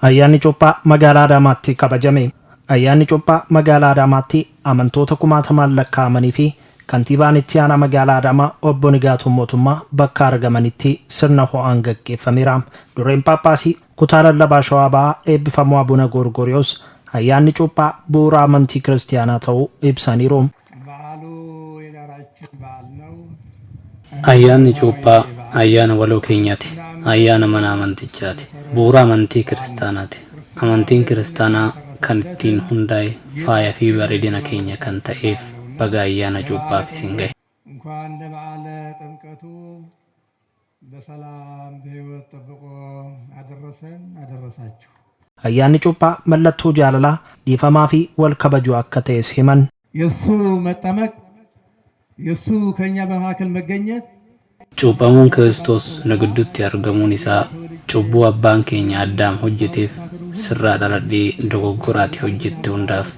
Ayyaanni Cuuphaa magaalaa Adaamaatti kabajame. Ayyaanni Cuuphaa magaalaa Adaamaatti amantoota kumaatamaan lakkaa'amanii fi kantiibaan itti aanaa magaalaa Adaamaa obbo Nigaatuu Mootummaa bakka argamanitti sirna ho'aan gaggeeffameera. Dureen Paappaasii kutaa lallabaa Shawaa Bahaa eebbifamoo Abuna Goorgooriyoos ayyaanni Cuuphaa bu'uura amantii kiristaanaa ta'uu ibsaniiru. Ayyaanni Cuuphaa ayyaana waloo keenyaati. Ayyaana mana amantichaati. Bu'uura amantii kiristaanaati. Amantiin kiristaanaa kan ittiin hundaa'e faaya fi bareedina keenya kan ta'eef baga ayyaana Cuuphaaf isin gahe. እንኳን ለበዓለ ጥምቀቱ በሰላም በሕይወት ጠብቆ አደረሰን አደረሳችሁ። Ayyaanni Cuuphaa mallattoo jaalalaa dhiifamaa fi wal kabajuu akka ta'es himan. የሱ መጠመቅ የሱ ከኛ በመካከል መገኘት Cuuphamuun Kiristoos nu gidduutti argamuun isaa cubbuu abbaan keenya Addaam hojjeteef sirraa dhaladhee dogoggoraatti hojjette hundaaf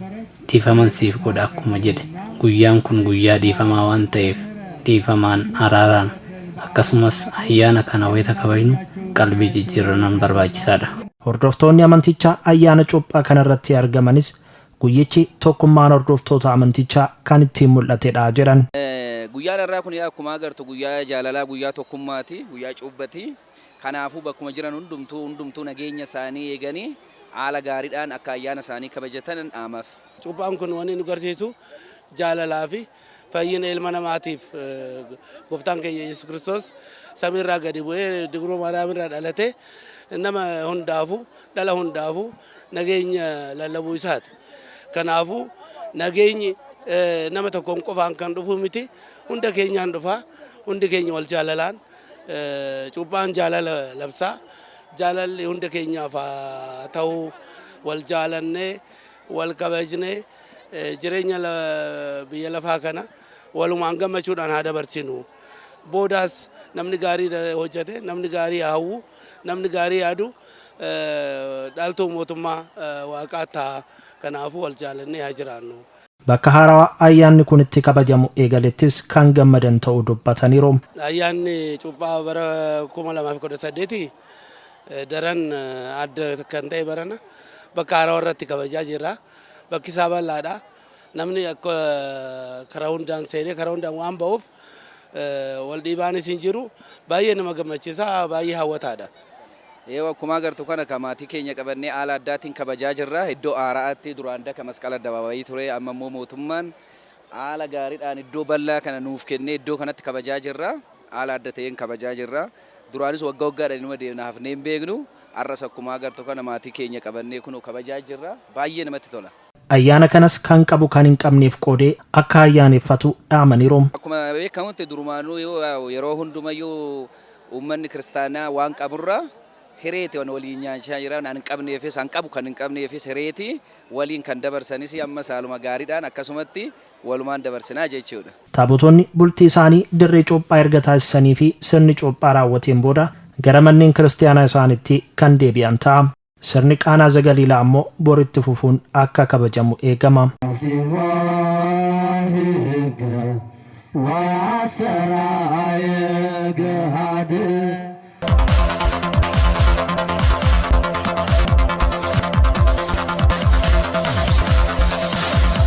dhiifaman siif godha akkuma jedhe. Guyyaan kun guyyaa dhiifamaa waan ta'eef dhiifamaan araaraan akkasumas ayyaana kana wayita kabajnu qalbii jijjiirranan barbaachisaadha. Hordoftoonni amantichaa ayyaana Cuuphaa kanarratti argamanis guyyichi tokkummaan hordoftoota amantichaa kan ittiin mul'atedha jedhan. Guyyaan irraa kun akkuma agartu guyyaa jaalalaa, guyyaa tokkummaati, guyyaa cuubbati. Kanaafuu bakkuma jiran hundumtuu nageenya isaanii eeganii haala gaariidhaan akka ayyaana isaanii kabajatan dhaamaaf. Cuuphaan kun wanni nu garsiisu jaalalaa fi fayyina ilma namaatiif gooftaan keenya Yesuus Kiristoos samiirraa gadi bu'ee dibroo Maariyaamirraa dhalate nama hundaafuu dhala hundaafuu nageenya lallabuu isaati. Kanaafuu nageenyi nama tokkoon qofaan kan dhufu miti, hunda keenyaan dhufa, hundi keenya wal jaalalaan Cuuphaan jaalala labsaa, jaalalli hunda keenyaaf ta'uu wal jaalannee wal kabajnee jireenya biyya lafaa kana walumaan gammachuudhaan haa dabarsinu. Boodaas namni gaarii hojjete, namni gaarii hawwu, namni gaarii yaadu dhaaltuu mootummaa waaqaa ta'a. Kanaafuu wal jaalannee haa jiraannu. Bakka haarawaa ayyaanni kun itti kabajamu eegalettis kan gammadan ta'uu dubbataniiru. Ayyaanni Cuuphaa bara 2018 daran adda kan ta'e barana bakka haarawaa irratti kabajaa jirra. Bakki isaa bal'aadha. Namni akka karaa hundaan seenee karaa hundaan waan ba'uuf wal dhiibaanis hin jiru. Baay'ee nama gammachiisa, baay'ee hawwataadha. Akkuma agartu kana maatii keenya qabannee haala addaatiin kabajaa jirra. Iddoo aaraatti duraan daka masqala dabaabayii ture, amma immoo mootummaan haala gaariidhaan iddoo bal'aa kana nuuf kennee iddoo kanatti kabajaa jirra. Haala adda ta'een kabajaa jirra. Duraanis waggaa waggaadhaan inuma deemnaaf hin beeknu. Har'as akkuma agartu kana maatii keenya qabannee kun kabajaa jirra. Baay'ee namatti tola. Ayyaana kanas kan qabu kan hin qabneef qoodee akka ayyaaneffatu dhaamaniiru. Akkuma beekamutti durumaanuu yeroo hundumayyuu uummanni kiristaanaa waan qaburra hireeti waliin nyaachaa jiran an qabneefis an qabu kan hin qabneefis hireeti waliin kan dabarsanis amma saaluma gaariidhaan akkasumatti walumaan dabarsinaa jechuudha. Taabotonni bultii isaanii dirree Cuuphaa erga taasisanii fi sirni Cuuphaa raawwateen booda gara manneen kiristaanaa isaaniitti kan deebi'an ta'a. Sirni Qaanaa Zagaliilaa ammoo boritti fufuun akka kabajamu eegama.